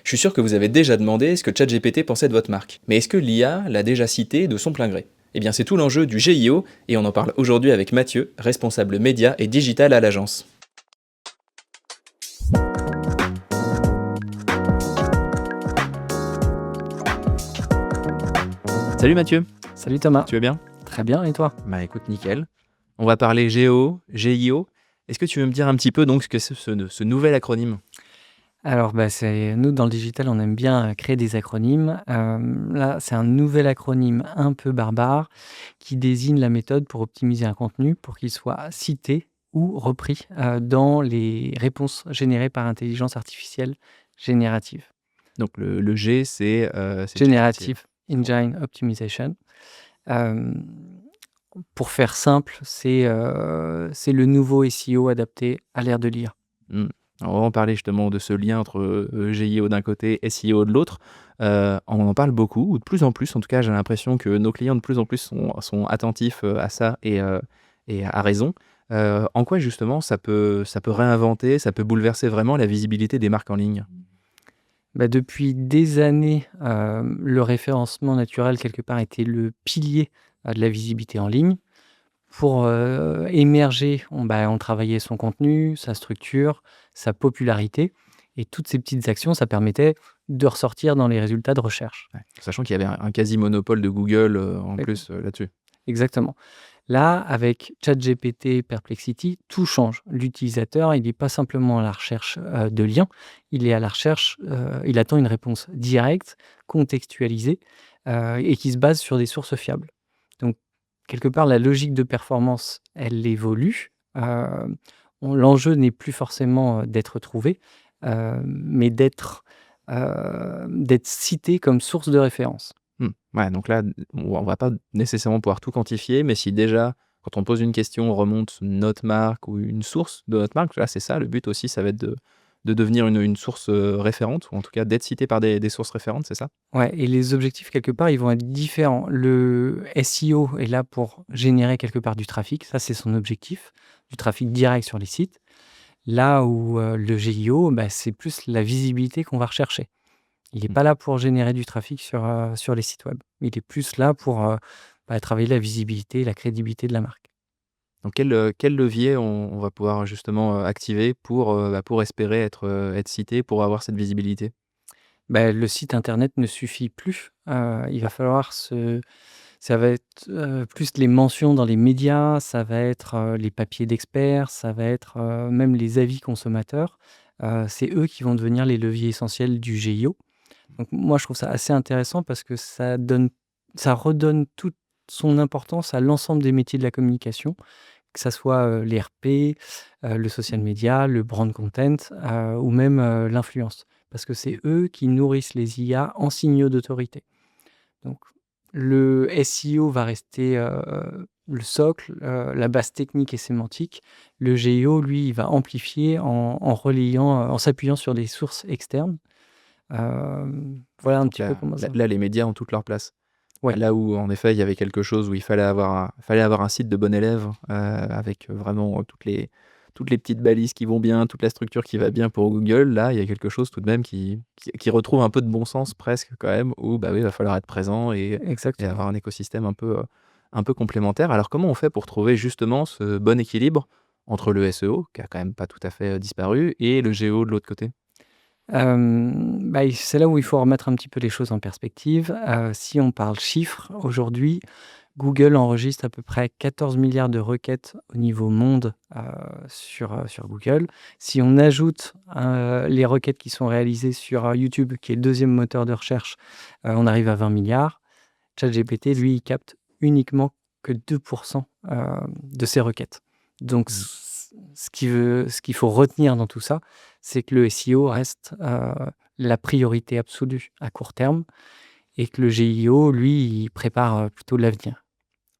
Je suis sûr que vous avez déjà demandé ce que ChatGPT pensait de votre marque. Mais est-ce que l'IA l'a déjà cité de son plein gré? Eh bien c'est tout l'enjeu du GIO et on en parle aujourd'hui avec Mathieu, responsable média et digital à l'agence. Salut Mathieu, Salut Thomas, tu vas bien? très bien et toi? Bah écoute, nickel. On va parler GO, GIO. Est-ce que tu veux me dire un petit peu donc ce que c'est ce nouvel acronyme? Alors c'est nous dans le digital on aime bien créer des acronymes. Là c'est un nouvel acronyme un peu barbare qui désigne la méthode pour optimiser un contenu pour qu'il soit cité ou repris dans les réponses générées par intelligence artificielle générative. Donc le G c'est ChatGPT. Generative Engine Optimization. Euh, pour faire simple, c'est le nouveau SEO adapté à l'ère de l'IA. Mmh. Alors on va en parler justement de ce lien entre, GIO d'un côté, SEO de l'autre. On en parle beaucoup ou de plus en plus, en tout cas, j'ai l'impression que nos clients de plus en plus sont attentifs, à ça et à raison. En quoi justement ça peut réinventer, ça peut bouleverser vraiment la visibilité des marques en ligne? Depuis des années, le référencement naturel, quelque part, était le pilier, de la visibilité en ligne. Pour, émerger, on travaillait son contenu, sa structure, sa popularité et toutes ces petites actions, ça permettait de ressortir dans les résultats de recherche. Ouais, sachant qu'il y avait un quasi-monopole de Google, en E plus, là-dessus. exactement. Là, avec ChatGPT, Perplexity, tout change. L'utilisateur, il n'est pas simplement à la recherche, de liens, il est à la recherche, il attend une réponse directe, contextualisée, et qui se base sur des sources fiables. Donc quelque part, la logique de performance, elle évolue. L'enjeu n'est plus forcément, d'être trouvé, mais d'être cité comme source de référence. Ouais, donc là, on va pas nécessairement pouvoir tout quantifier, mais si déjà, quand on pose une question, on remonte notre marque ou une source de notre marque, là, c'est ça le but aussi, ça va être de devenir une source, référente ou en tout cas d'être cité par des sources référentes, c'est ça? Ouais et les objectifs quelque part, ils vont être différents. Le SEO est là pour générer quelque part du trafic, ça c'est son objectif, du trafic direct sur les sites. Là où, le GIO, c'est plus la visibilité qu'on va rechercher. Il est Mmh. pas là pour générer du trafic sur les sites web. Il est plus là pour, travailler la visibilité, la crédibilité de la marque. Donc quel levier on va pouvoir justement, activer pour espérer être cité, pour avoir cette visibilité? Le site internet ne suffit plus, il va falloir ça va être, plus les mentions dans les médias, ça va être, les papiers d'experts, ça va être, même les avis consommateurs. C'est eux qui vont devenir les leviers essentiels du GIO. Donc moi, je trouve ça assez intéressant parce que ça redonne toute son importance à l'ensemble des métiers de la communication, que ça soit, les RP, le social media, le brand content, ou même, l'influence. Parce que c'est eux qui nourrissent les IA en signaux d'autorité. Donc le SEO va rester, le socle, la base technique et sémantique. Le GEO, lui, il va amplifier en relayant, en s'appuyant sur des sources externes. Voilà un Donc petit peu là comment là ça là, les médias ont toute leur place. ouais, Là où en effet, il y avait quelque chose où il fallait avoir un site de bon élève, avec vraiment toutes les petites balises qui vont bien, toute la structure qui va bien pour Google. Là, il y a quelque chose tout de même qui retrouve un peu de bon sens presque quand même, où, bah, oui, il va falloir être présent et exactement. avoir un écosystème un peu complémentaire. Alors comment on fait pour trouver justement ce bon équilibre entre le SEO, qui a quand même pas tout à fait, disparu, et le GEO de l'autre côté? C'est là où il faut remettre un petit peu les choses en perspective. Si on parle chiffres, aujourd'hui, Google enregistre à peu près 14 milliards de requêtes au niveau monde, sur Google. Si on ajoute, les requêtes qui sont réalisées sur, YouTube, qui est le deuxième moteur de recherche, on arrive à 20 milliards. ChatGPT, lui, il capte uniquement que 2 de ces requêtes. Donc Mmh. ce qu'il faut retenir dans tout ça, c'est que le SEO reste, la priorité absolue à court terme et que le GIO, lui, il prépare, plutôt l'avenir.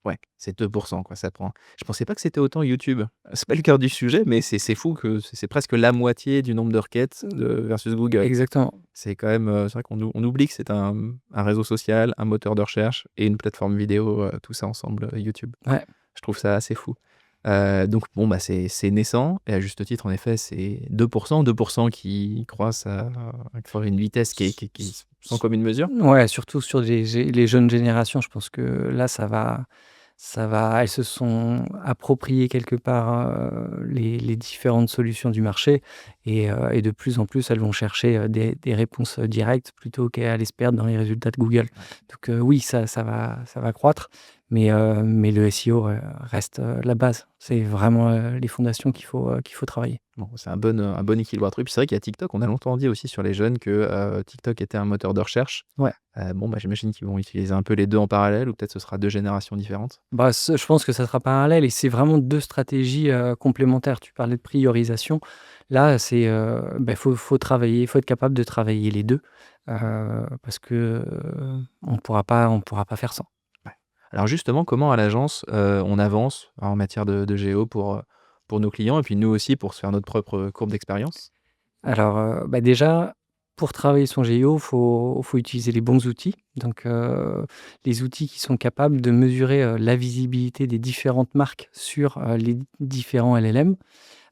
Ouais, c'est 2 quoi, ça prend. Je pensais pas que c'était autant YouTube. C'est pas le cœur du sujet, mais c'est fou que c'est presque la moitié du nombre de requêtes de versus Google. Exactement. C'est quand même, c'est vrai qu'on oublie que c'est un réseau social, un moteur de recherche et une plateforme vidéo, tout ça ensemble, YouTube. Ouais. Je trouve ça assez fou. Donc bon, bah, c'est naissant et à juste titre, en effet, c'est 2 qui croissent à une vitesse qui est sans commune mesure. Ouais, surtout sur les jeunes générations, je pense que là, elles se sont appropriées quelque part, les différentes solutions du marché et de plus en plus, elles vont chercher, des réponses, directes plutôt qu'à aller se perdre dans les résultats de Google. Ouais. Donc, oui, ça va croître, mais le SEO, reste, la base. C'est vraiment, les fondations qu'il faut travailler. Bon, c'est un bon équilibre à trouver. Puis c'est vrai qu'il y a TikTok, on a longtemps dit aussi sur les jeunes que, TikTok était un moteur de recherche. Ouais. Bon, bah, j'imagine qu'ils vont utiliser un peu les 2 en parallèle ou peut-être ce sera 2 générations différentes? Bah, ce je pense que ça sera parallèle et c'est vraiment 2 stratégies, complémentaires. Tu parlais de priorisation. Là, c'est, faut travailler, il faut être capable de travailler les 2 parce que, on pourra pas faire sans. Ouais. Alors justement, comment à l'agence, on avance en matière de géo pour nos clients et puis nous aussi pour se faire notre propre courbe d'expérience? Alors, déjà, pour travailler son GEO, faut utiliser les bons outils. Donc, les outils qui sont capables de mesurer, la visibilité des différentes marques sur, les différents LLM.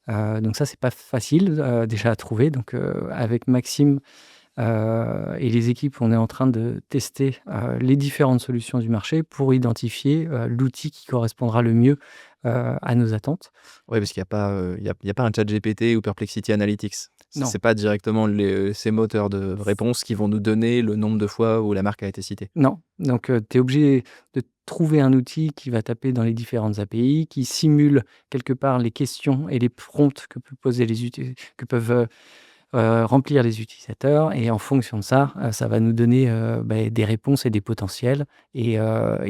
Donc ça, c'est pas facile, déjà à trouver. Donc, avec Maxime, et les équipes, on est en train de tester, les différentes solutions du marché pour identifier, l'outil qui correspondra le mieux, à nos attentes. Ouais, parce qu'il y a pas, il y a pas un ChatGPT ou Perplexity Analytics. Non. C'est pas directement ces moteurs de réponse qui vont nous donner le nombre de fois où la marque a été citée. Non, donc tu es obligé de trouver un outil qui va taper dans les différentes API, qui simule quelque part les questions et les prompts que peuvent, remplir les utilisateurs et en fonction de ça, ça va nous donner, des réponses et des potentiels et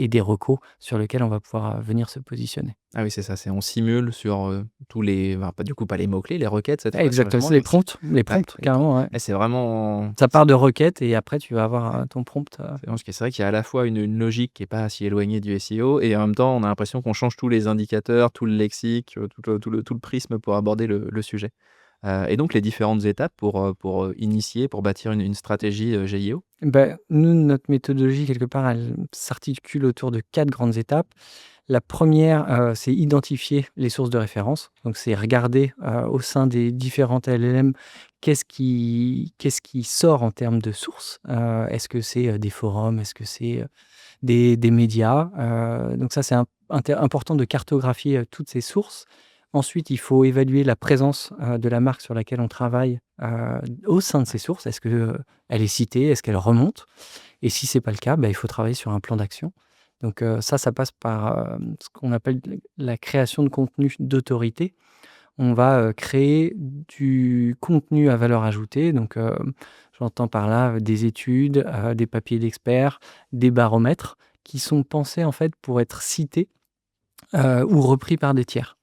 des recos sur lesquels on va pouvoir, venir se positionner. Ah oui, c'est ça, c'est on simule sur, tous les enfin, pas du coup, pas les mots-clés, les requêtes cette fois, sur Exactement, vraiment c'est les les prompts, ouais, les prompts. carrément, ouais. Ouais, c'est vraiment Ça part de requêtes et après tu vas avoir, ton prompt, c'est vraiment c'est vrai qu'il y a à la fois une logique qui est pas si éloignée du SEO et en même temps, on a l'impression qu'on change tous les indicateurs, tout le lexique, tout le prisme pour aborder le sujet. Et donc les différentes étapes pour initier, pour bâtir une stratégie, GIO? Nous, notre méthodologie quelque part, elle s'articule autour de 4 grandes étapes. La première, c'est identifier les sources de référence. Donc c'est regarder, au sein des différentes LLM, qu'est-ce qui sort en termes de sources? Est-ce que c'est, des forums? Est-ce que c'est, des médias? Donc ça, c'est important de cartographier, toutes ces sources. Ensuite, il faut évaluer la présence, de la marque sur laquelle on travaille, au sein de ces sources. Est-ce que, elle est citée? Est-ce qu'elle remonte? Et si c'est pas le cas, il faut travailler sur un plan d'action. Donc, ça passe par, ce qu'on appelle la création de contenu d'autorité. On va, créer du contenu à valeur ajoutée. Donc, j'entends par là, des études, des papiers d'experts, des baromètres qui sont pensés en fait pour être cités, ou repris par des tiers.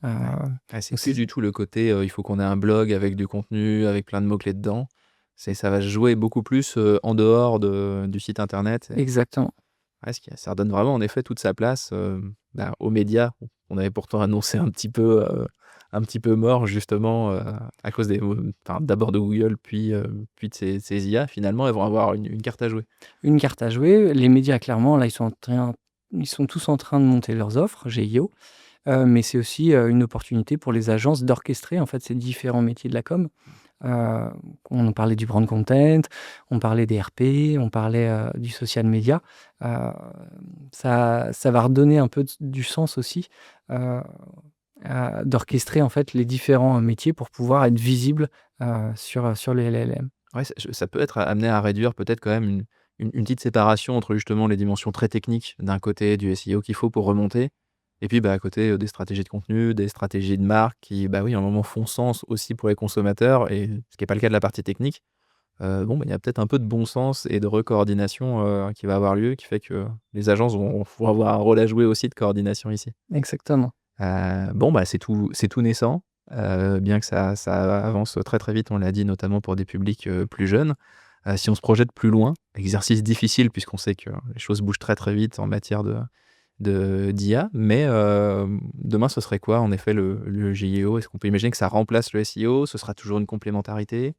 Ouais. Ouais, c'est Donc plus c'est du tout le côté, il faut qu'on ait un blog avec du contenu, avec plein de mots-clés dedans. Ça va se jouer beaucoup plus, en dehors du site internet et exactement. ouais, ça redonne vraiment en effet toute sa place, aux médias. On avait pourtant annoncé un petit peu mort justement, à cause enfin d'abord de Google puis de ces IA. Finalement, elles vont avoir une carte à jouer. Une carte à jouer, les médias clairement là, ils sont tous en train de monter leurs offres, GIO, mais c'est aussi, une opportunité pour les agences d'orchestrer en fait ces différents métiers de la com. Heu, on parlait du brand content, on parlait des RP, on parlait, du social media. Heu, ça va redonner un peu du sens aussi, heu, d'orchestrer en fait les différents métiers pour pouvoir être visible, sur les LLM. Ouais, ça peut être amené à réduire peut-être quand même une petite séparation entre justement les dimensions très techniques d'un côté du SEO qu'il faut pour remonter et puis, bah, à côté, des stratégies de contenu, des stratégies de marque qui, bah, oui, à un moment font sens aussi pour les consommateurs et ce qui est pas le cas de la partie technique. Bon, bah, il y a peut-être un peu de bon sens et de recoordination, qui va avoir lieu, qui fait que les agences vont avoir un rôle à jouer aussi de coordination ici. Exactement. Bon, bah, c'est tout naissant, bien que ça avance très, très vite, on l'a dit, notamment pour des publics, plus jeunes. Si on se projette plus loin, exercice difficile puisqu'on sait que les choses bougent très, très vite en matière d'IA, mais demain, ce serait quoi en effet le GIO? Est-ce qu'on peut imaginer que ça remplace le SEO? Ce sera toujours une complémentarité?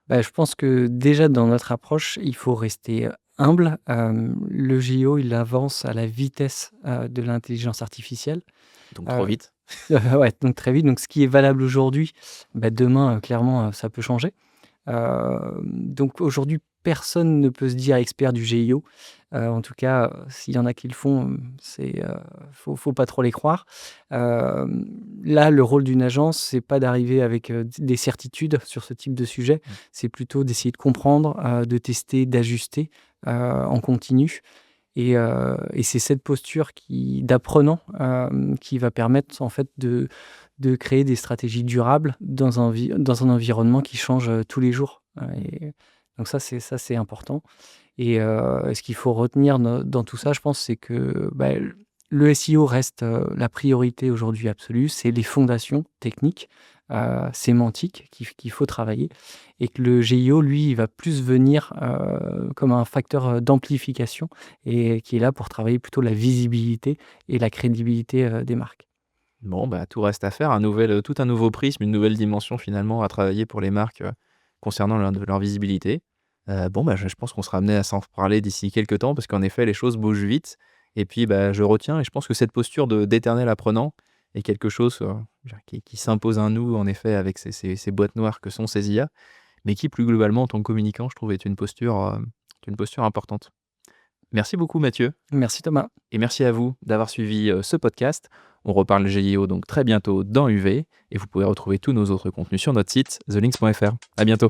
Je pense que déjà dans notre approche, il faut rester, humble. Le JO, il avance à la vitesse, de l'intelligence artificielle. Donc trop Heu, vite? Ouais, donc très vite. Donc ce qui est valable aujourd'hui, demain, clairement, ça peut changer. Donc aujourd'hui, personne ne peut se dire expert du GIO. En tout cas, s'il y en a qui le font, faut pas trop les croire. Là, le rôle d'une agence, c'est pas d'arriver avec, des certitudes sur ce type de sujet. Mmh. C'est plutôt d'essayer de comprendre, de tester, d'ajuster, en continu et c'est cette posture d'apprenant, qui va permettre en fait de créer des stratégies durables dans un environnement qui change, tous les jours, et donc ça c'est important et ce qu'il faut retenir dans tout ça, je pense, c'est que, le SEO reste, la priorité aujourd'hui absolue. C'est les fondations techniques, sémantiques qu'il faut travailler et que le GIO, lui, il va plus venir, comme un facteur, d'amplification et qui est là pour travailler plutôt la visibilité et la crédibilité, des marques. Bon, bah, tout reste à faire, tout un nouveau prisme, une nouvelle dimension finalement à travailler pour les marques, concernant leur visibilité. Bon, bah, je pense qu'on sera amené à s'en reparler d'ici quelques temps parce qu'en effet les choses bougent vite et puis, bah, je retiens et je pense que cette posture d'éternel apprenant est quelque chose, qui s'impose à nous en effet avec ces boîtes noires que sont ces IA, mais qui plus globalement en tant que communicant je trouve est une posture importante. Merci beaucoup Mathieu. Merci Thomas. Et merci à vous d'avoir suivi, ce podcast. On reparle GIO donc très bientôt dans UV et vous pouvez retrouver tous nos autres contenus sur notre site thelinks.fr. À bientôt.